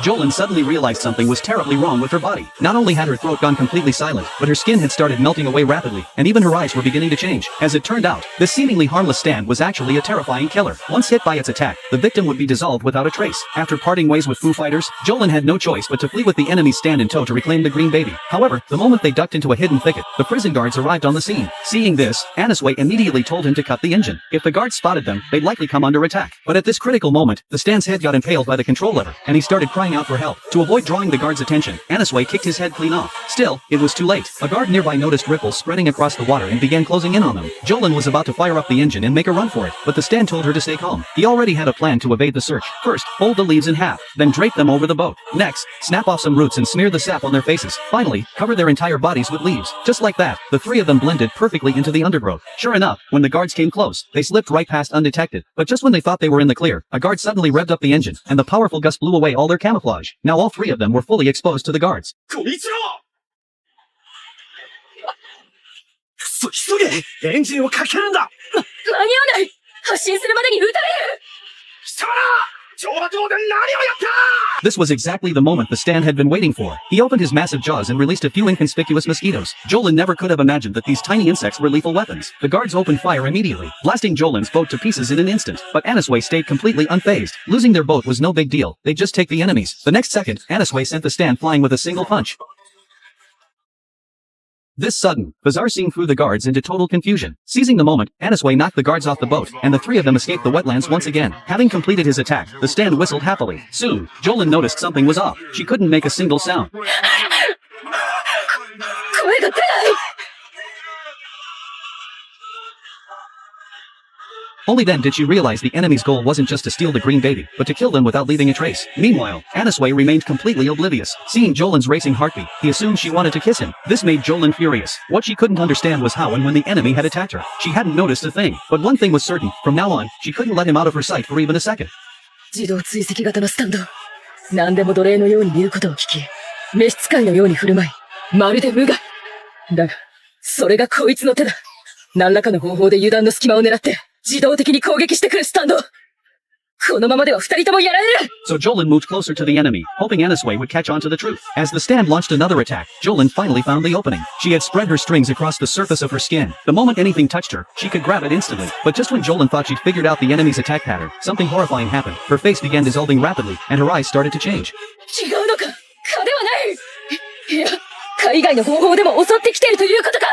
Jolin suddenly realized something was terribly wrong with her body. Not only had her throat gone completely silent, but her skin had started melting away rapidly, and even her eyes were beginning to change. As it turned out, this seemingly harmless stand was actually a terrifying killer. Once hit by its attack, the victim would be dissolved without a trace. After parting ways with Foo Fighters, Jolin had no choice but to flee with the enemy's stand in tow to reclaim the green baby. However, the moment they ducked into a hidden thicket, the prison guards arrived on the scene. Seeing this, Anisway immediately told him to cut the engine. If the guards spotted them, they'd likely come under attack. But at this critical moment, the stand's head got impaled by the control lever, and he started crying out for help. To avoid drawing the guards' attention, Anisway kicked his head clean off. Still, it was too late. A guard nearby noticed ripples spreading across the water and began closing in on them. Jolin was about to fire up the engine and make a run for it, but the stand told her to stay calm. He already had a plan to evade the search. First, fold the leaves in half, then drape them over the boat. Next, snap off some roots and smear the sap on their faces. Finally, cover their entire bodies with leaves. Just like that, the three of them blended perfectly into the undergrowth. Sure enough, when the guards came close, they slipped right past undetected. But just when they thought they were in the clear, a guard suddenly revved up the engine, and the powerful gust blew away all their camouflage. Now all three of them were fully exposed to the guards. 急げエンジンをかけるんだ間に合わない発進するまでに撃たれる貴様ら乗馬場で何をやった This was exactly the moment the stand had been waiting for. He opened his massive jaws and released a few inconspicuous mosquitoes. Jolin never could have imagined that these tiny insects were lethal weapons. The guards opened fire immediately, blasting Jolin's boat to pieces in an instant. But Anisway stayed completely unfazed. Losing their boat was no big deal. They'd just take the enemies. The next second, Anisway sent the stand flying with a single punch. This sudden, bizarre scene threw the guards into total confusion. Seizing the moment, Anisway knocked the guards off the boat, and the three of them escaped the wetlands once again. Having completed his attack, the stand whistled happily. Soon, Jolin noticed something was off. She couldn't make a single sound. 声が出ない Only then did she realize the enemy's goal wasn't just to steal the green baby, but to kill them without leaving a trace. Meanwhile, Anisway remained completely oblivious. Seeing Jolin's racing heartbeat, he assumed she wanted to kiss him. This made Jolin furious. What she couldn't understand was how and when the enemy had attacked her. She hadn't noticed a thing. But one thing was certain, from now on, she couldn't let him out of her sight for even a second. 自動追跡型のスタンド何でも奴隷のように言うことを聞き召使いのように振る舞いまるで無害だがそれがこいつの手だ何らかの方法で油断の隙間を狙って自動的に攻撃してくるスタンドこのままでは二人ともやられる So Jolin moved closer to the enemy, hoping Anisway would catch on to the truth. As the stand launched another attack, Jolin finally found the opening. She had spread her strings across the surface of her skin. The moment anything touched her, she could grab it instantly. But just when Jolin thought she'd figured out the enemy's attack pattern, something horrifying happened. Her face began dissolving rapidly, and her eyes started to change. 違うのか蚊ではないいや蚊以外の方法でも襲ってきているということか